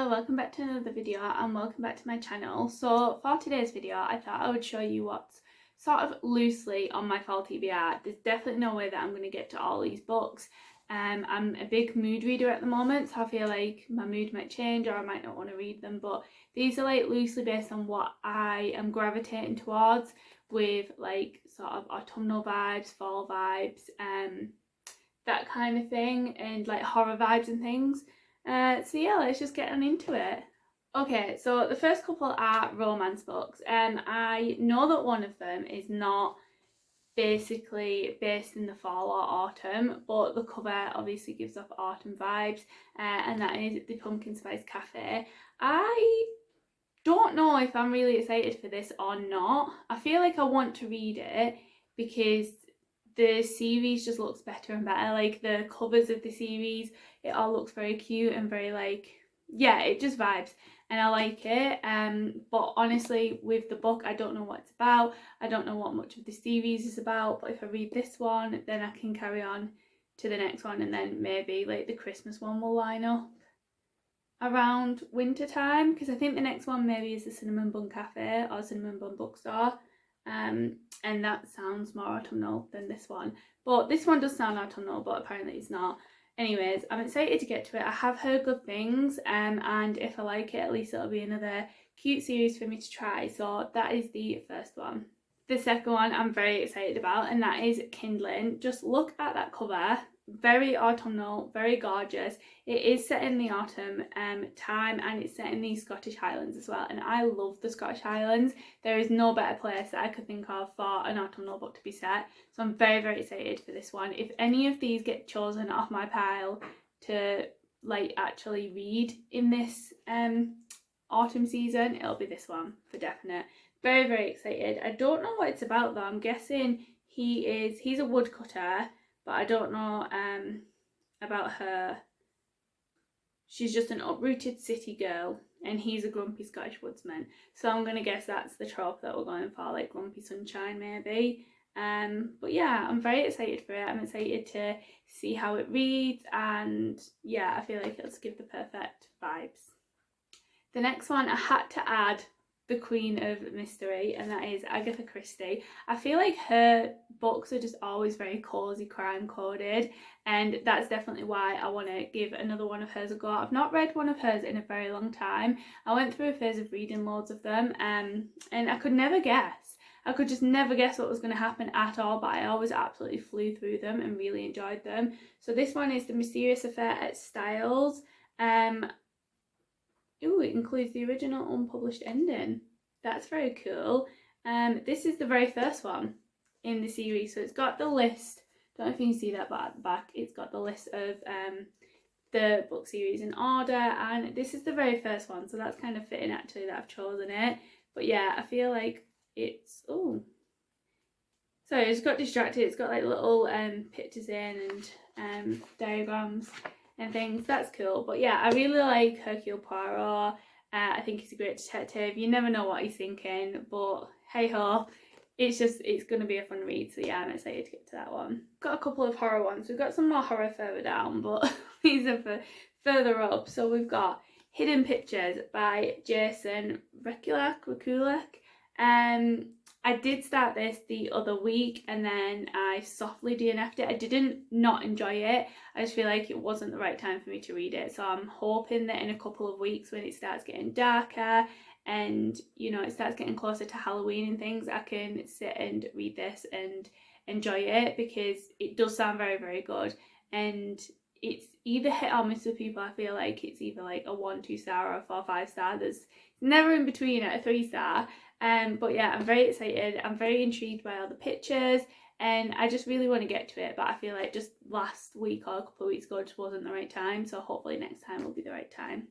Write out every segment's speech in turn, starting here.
Hello, welcome back to another video and welcome back to my channel. So for today's video I thought I would show you what's sort of loosely on my fall TBR. There's definitely no way that I'm going to get to all these books. I'm a big mood reader at the moment, so I feel like my mood might change or I might not want to read them, but these are like loosely based on what I am gravitating towards, with like sort of autumnal vibes, fall vibes, that kind of thing, and like horror vibes and things. So yeah, let's just get on into it. Okay, so the first couple are romance books. I know that one of them is not basically based in the fall or autumn, but the cover obviously gives off autumn vibes, and that is The Pumpkin Spice Cafe. I don't know if I'm really excited for this or not. I feel like I want to read it because the series just looks better and better. Like the covers of the series, it all looks very cute and very like, yeah, it just vibes and I like it. But honestly, with the book, I don't know what it's about. I don't know what much of the series is about, but if I read this one, then I can carry on to the next one, and then maybe like the Christmas one will line up around winter time, because I think the next one maybe is the Cinnamon Bun Cafe or Cinnamon Bun Bookstore, and that sounds more autumnal than this one, but this one does sound autumnal, but apparently it's not. Anyways, I'm excited to get to it. I have heard good things, and if I like it, at least it'll be another cute series for me to try. So that is the first one. The second one I'm very excited about, and that is Kindling. Just look at that cover. Very autumnal, very gorgeous. It is set in the autumn time, and it's set in the Scottish Highlands as well, and I love the Scottish Highlands. There is no better place that I could think of for an autumnal book to be set, so I'm very excited for this one. If any of these get chosen off my pile to like actually read in this autumn season, it'll be this one for definite. Very excited. I don't know what it's about though. I'm guessing he's a woodcutter, but I don't know about her. She's just an uprooted city girl and he's a grumpy Scottish woodsman. So I'm gonna guess that's the trope that we're going for, like grumpy sunshine maybe. But yeah, I'm very excited for it. I'm excited to see how it reads, and yeah, I feel like it'll give the perfect vibes. The next one, I had to add the Queen of Mystery, and that is Agatha Christie. I feel like her books are just always very cozy, crime coded, and that's definitely why I want to give another one of hers a go. I've not read one of hers in a very long time. I went through a phase of reading loads of them, and I could never guess. I could just never guess what was going to happen at all, but I always absolutely flew through them and really enjoyed them. So this one is The Mysterious Affair at Styles. Ooh, it includes the original unpublished ending. That's very cool. This is the very first one in the series, so it's got the list. Don't know if you can see that back. It's got the list of the book series in order, and this is the very first one, so that's kind of fitting actually that I've chosen it. But yeah, I feel like it's sorry, I just got distracted. It's got like little pictures in and diagrams and things. That's cool. But yeah, I really like Hercule Poirot. I think he's a great detective. You never know what he's thinking, but hey ho, it's going to be a fun read. So yeah, I'm excited to get to that one. Got a couple of horror ones. We've got some more horror further down, but these are for further up. So we've got Hidden Pictures by Jason Rekulak. I did start this the other week and then I softly DNF'd it. I didn't not enjoy it. I just feel like it wasn't the right time for me to read it. So I'm hoping that in a couple of weeks, when it starts getting darker and, you know, it starts getting closer to Halloween and things, I can sit and read this and enjoy it, because it does sound very good. And it's either hit or miss with people. I feel like it's either like a 1-2 star or a 4-5 star. There's never in between at a 3-star. But yeah, I'm very excited. I'm very intrigued by all the pictures, and I just really want to get to it, but I feel like just last week or a couple of weeks ago just wasn't the right time, so hopefully next time will be the right time.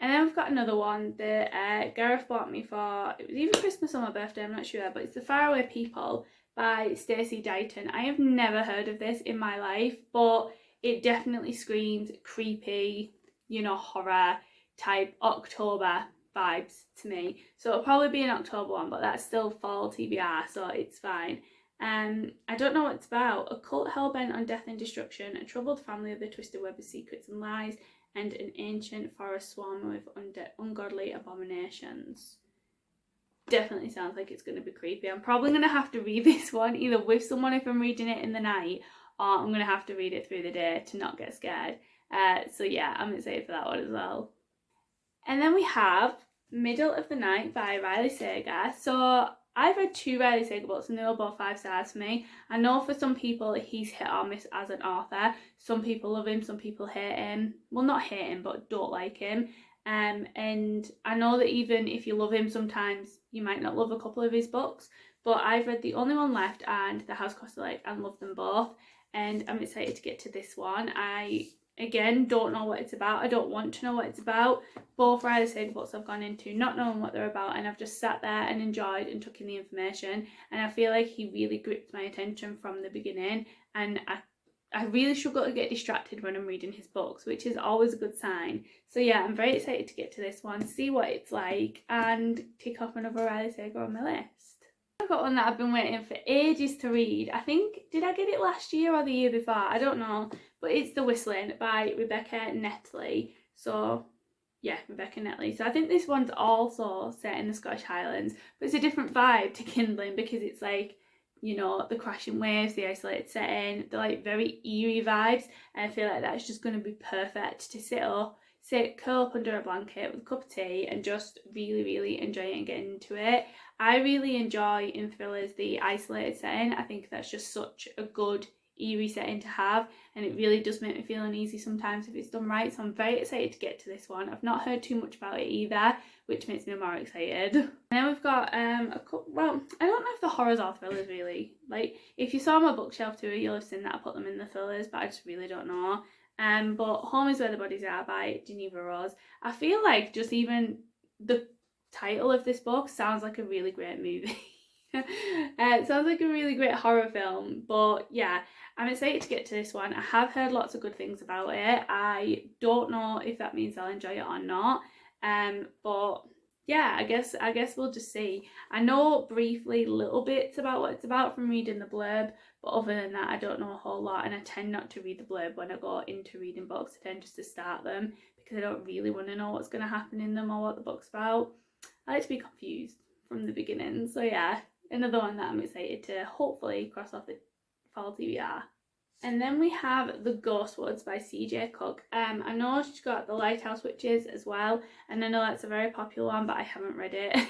And then we've got another one that Gareth bought me for, it was either Christmas or my birthday, I'm not sure, but it's The Faraway People by Stacey Dighton. I have never heard of this in my life, but it definitely screams creepy, you know, horror type October vibes to me. So it'll probably be an October one, but that's still fall TBR, so it's fine. I don't know what it's about. A cult hellbent on death and destruction, a troubled family of the twisted web of secrets and lies, and an ancient forest swarming with ungodly abominations. Definitely sounds like it's going to be creepy. I'm probably going to have to read this one either with someone if I'm reading it in the night, or I'm going to have to read it through the day to not get scared. So yeah, I'm excited for that one as well. And then we have Middle of the Night by Riley Sager. So I've read 2 Riley Sager books and they were both 5 stars for me. I know for some people he's hit or miss as an author. Some people love him, some people hate him. Well, not hate him, but don't like him. And I know that even if you love him, sometimes you might not love a couple of his books. But I've read The Only One Left and The House Across the Lake and love them both. And I'm excited to get to this one. I, again, don't know what it's about. I don't want to know what it's about. Both Riley Sager books I've gone into not knowing what they're about, and I've just sat there and enjoyed and took in the information. And I feel like he really gripped my attention from the beginning. And I really struggle to get distracted when I'm reading his books, which is always a good sign. So yeah, I'm very excited to get to this one, see what it's like, and tick off another Riley Sager on my list. I've got one that I've been waiting for ages to read. I think, did I get it last year or the year before? I don't know. But it's The Whistling by Rebecca Netley. So yeah, Rebecca Netley. So I think this one's also set in the Scottish Highlands, but it's a different vibe to Kindling because it's like, you know, the crashing waves, the isolated setting, the like very eerie vibes. And I feel like that's just going to be perfect to curl up under a blanket with a cup of tea and just really, really enjoy it and get into it. I really enjoy in thrillers the isolated setting. I think that's just such a good eerie setting to have, and it really does make me feel uneasy sometimes if it's done right. So I'm very excited to get to this one. I've not heard too much about it either, which makes me more excited. And then we've got a couple, well, I don't know if the horrors are thrillers really. Like, if you saw my bookshelf tour, you'll have seen that I put them in the thrillers, but I just really don't know. But Home is Where the Bodies Are by Geneva Rose. I feel like just even the title of this book sounds like a really great movie. It sounds like a really great horror film, but yeah, I'm excited to get to this one. I have heard lots of good things about it. I don't know if that means I'll enjoy it or not, but yeah, I guess we'll just see. I know briefly little bits about what it's about from reading the blurb, but other than that I don't know a whole lot, and I tend not to read the blurb when I go into reading books. I tend just to start them because I don't really want to know what's going to happen in them or what the book's about. I like to be confused from the beginning. So yeah, another one that I'm excited to hopefully cross off the Fall TBR. And then we have The Ghost Woods by CJ Cook. I know she's got The Lighthouse Witches as well, and I know that's a very popular one, but I haven't read it.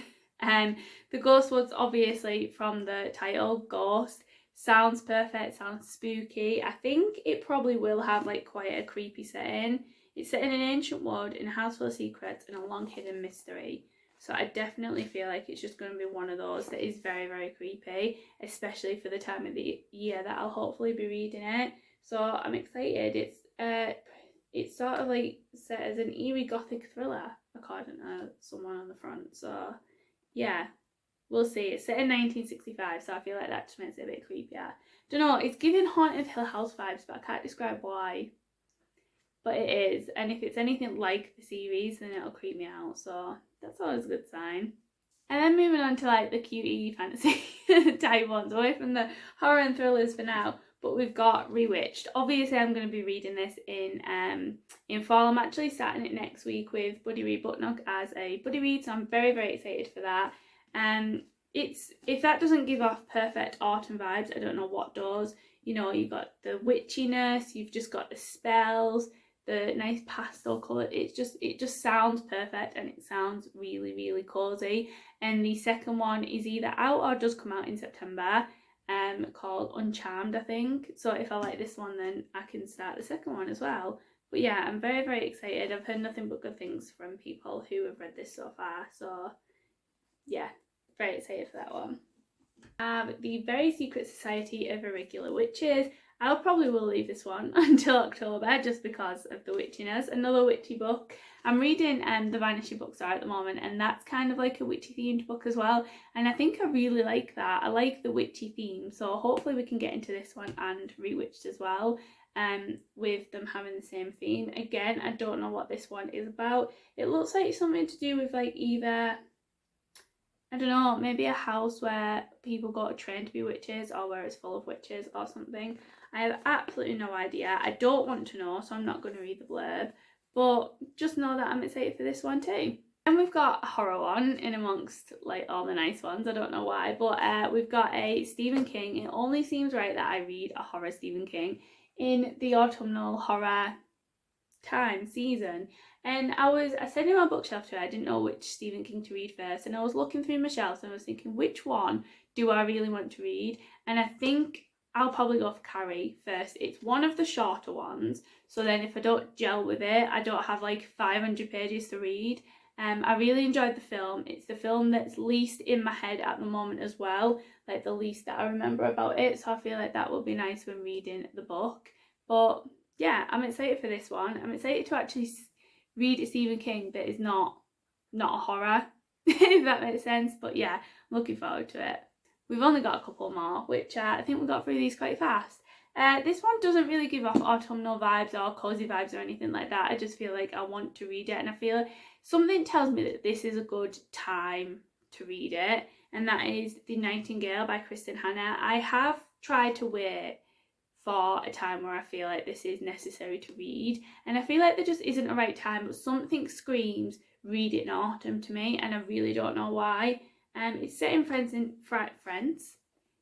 The Ghost Woods, obviously from the title, Ghost, sounds perfect, sounds spooky. I think it probably will have like quite a creepy setting. It's set in an ancient wood, in a house full of secrets, and a long hidden mystery. So I definitely feel like it's just going to be one of those that is very, very creepy, especially for the time of the year that I'll hopefully be reading it. So I'm excited. It's sort of like set as an eerie gothic thriller, according to someone on the front. So yeah, we'll see. It's set in 1965, so I feel like that just makes it a bit creepier. Don't know, it's giving Haunted Hill House vibes, but I can't describe why. But it is, and if it's anything like the series, then it'll creep me out, so that's always a good sign. And then moving on to like the cutie fantasy type ones, away from the horror and thrillers for now, but we've got Rewitched. Obviously I'm going to be reading this in fall. I'm actually starting it next week with Buddy Read Book Nook as a buddy read, so I'm very, very excited for that. If that doesn't give off perfect autumn vibes, I don't know what does. You know, you've got the witchiness, you've just got the spells, the nice pastel colour. It just sounds perfect, and it sounds really, really cozy. And the second one is either out or does come out in September, called Uncharmed, I think. So if I like this one, then I can start the second one as well. But yeah, I'm very, very excited. I've heard nothing but good things from people who have read this so far, so yeah, very excited for that one. The Very Secret Society of Irregular Witches. I probably will leave this one until October just because of the witchiness. Another witchy book. I'm reading The Vanishing Bookstore at the moment, and that's kind of like a witchy themed book as well, and I think I really like that. I like the witchy theme, so hopefully we can get into this one and Rewitched as well, with them having the same theme. Again, I don't know what this one is about. It looks like something to do with like either, I don't know, maybe a house where people go to train to be witches, or where it's full of witches or something. I have absolutely no idea. I don't want to know, so I'm not going to read the blurb. but just know that I'm excited for this one too. And we've got a horror one in amongst like all the nice ones, I don't know why, but we've got a Stephen King. It only seems right that I read a horror Stephen King in the autumnal horror season. And I said in my bookshelf today I didn't know which Stephen King to read first, and I was looking through my shelves and I was thinking, which one do I really want to read? And I think I'll probably go for Carrie first. It's one of the shorter ones, so then if I don't gel with it, I don't have like 500 pages to read. I really enjoyed the film. It's the film that's least in my head at the moment as well, like the least that I remember about it, so I feel like that will be nice when reading the book. But yeah, I'm excited for this one. I'm excited to actually read a Stephen King that is not a horror, if that makes sense. But yeah, I'm looking forward to it. We've only got a couple more, which I think we got through these quite fast. This one doesn't really give off autumnal vibes or cozy vibes or anything like that. I just feel like I want to read it, and I feel like something tells me that this is a good time to read it, and that is The Nightingale by Kristen Hannah. I have tried to wait for a time where I feel like this is necessary to read, and I feel like there just isn't a right time, but something screams read it in autumn to me, and I really don't know why. It's set in France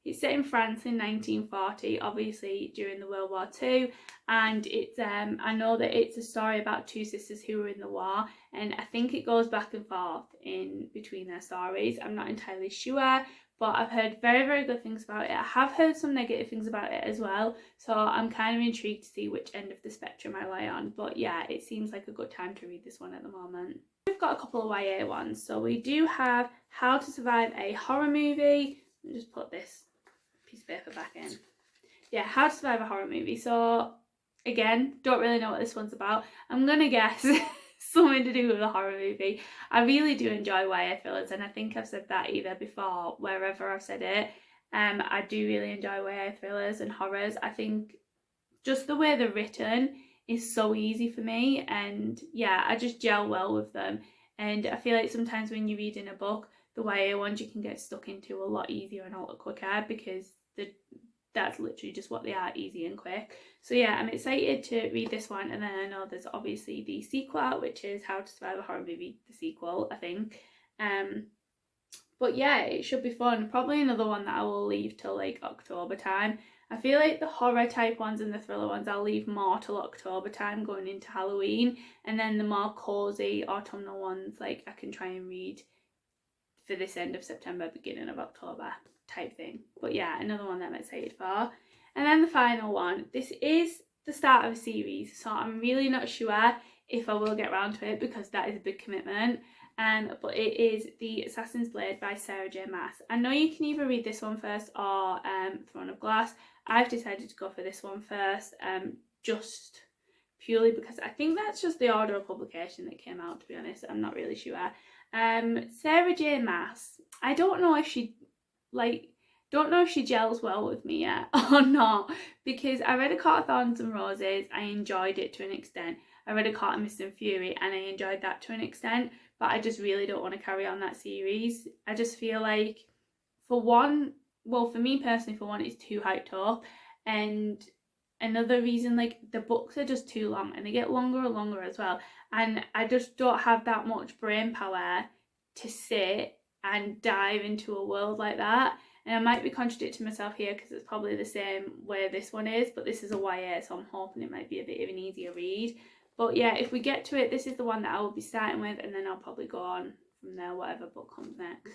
It's set in France in 1940, obviously during the World War II, and it's I know that it's a story about two sisters who were in the war, and I think it goes back and forth in between their stories. I'm not entirely sure, but I've heard very, very good things about it. I have heard some negative things about it as well, so I'm kind of intrigued to see which end of the spectrum I lie on. But yeah, it seems like a good time to read this one at the moment. We've got a couple of YA ones. So we do have How to Survive a Horror Movie. Let me just put this piece of paper back in. Yeah, How to Survive a Horror Movie. So again, don't really know what this one's about. I'm gonna guess something to do with a horror movie. I really do enjoy YA thrillers, and I think I've said that either before, wherever I've said it. I do really enjoy YA thrillers and horrors. I think just the way they're written is so easy for me, and yeah, I just gel well with them. And I feel like sometimes when you're reading a book, the YA ones you can get stuck into a lot easier and a lot quicker, because that's literally just what they are, easy and quick. So yeah, I'm excited to read this one, and then I know there's obviously the sequel out, which is How to Survive a Horror Movie, the sequel, I think. But yeah, it should be fun. Probably another one that I will leave till like October time. I feel like the horror type ones and the thriller ones I'll leave more till October time, going into Halloween, and then the more cozy autumnal ones, like I can try and read for this end of September, beginning of October type thing. But yeah, another one that I'm excited for. And then the final one, this is the start of a series, so I'm really not sure if I will get around to it, because that is a big commitment. But it is The Assassin's Blade by Sarah J Maas. I know you can either read this one first or Throne of Glass. I've decided to go for this one first, just purely because I think that's just the order of publication that came out, to be honest. I'm not really sure. Sarah J Maas, I don't know if she gels well with me yet or not, because I read A Court of Thorns and Roses, I enjoyed it to an extent. I read A Court of Mist and Fury and I enjoyed that to an extent, but I just really don't want to carry on that series. I just feel like, for me personally, for one, it's too hyped up, and another reason, like, the books are just too long, and they get longer and longer as well, and I just don't have that much brain power to sit and dive into a world like that. And I might be contradicting myself here, because it's probably the same way this one is, but this is a YA, so I'm hoping it might be a bit of an easier read. But yeah, if we get to it, this is the one that I will be starting with, and then I'll probably go on from there, whatever book comes next.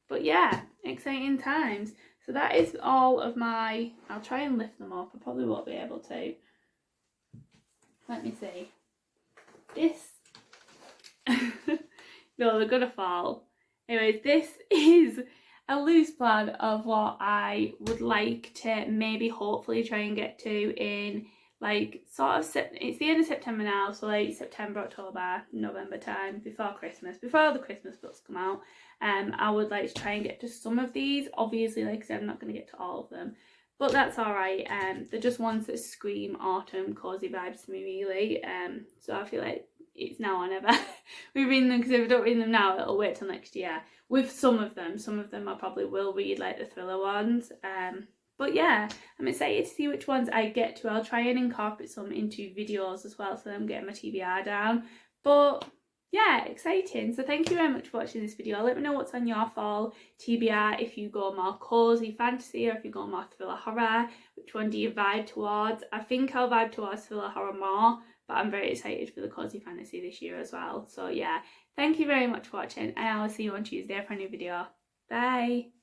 But yeah, exciting times. So that is all of my, I'll try and lift them up, I probably won't be able to. Let me see. This, no, they're gonna fall. Anyways, this is a loose plan of what I would like to maybe hopefully try and get to in like sort of, it's the end of September now, so like September, October, November time, before Christmas, before the Christmas books come out. I would like to try and get to some of these. Obviously, like I said, I'm not going to get to all of them, but that's alright. They're just ones that scream autumn, cozy vibes to me, really. So I feel like it's now or never. We read them, because if I don't read them now, it'll wait till next year. With some of them I probably will read, like the thriller ones. But yeah, I'm excited to see which ones I get to. I'll try and incorporate some into videos as well, so I'm getting my TBR down. But yeah, exciting. So thank you very much for watching this video. Let me know what's on your fall TBR, if you go more cozy fantasy or if you go more thriller horror. Which one do you vibe towards? I think I'll vibe towards thriller horror more, but I'm very excited for the cozy fantasy this year as well. So yeah, thank you very much for watching, and I will see you on Tuesday for a new video. Bye!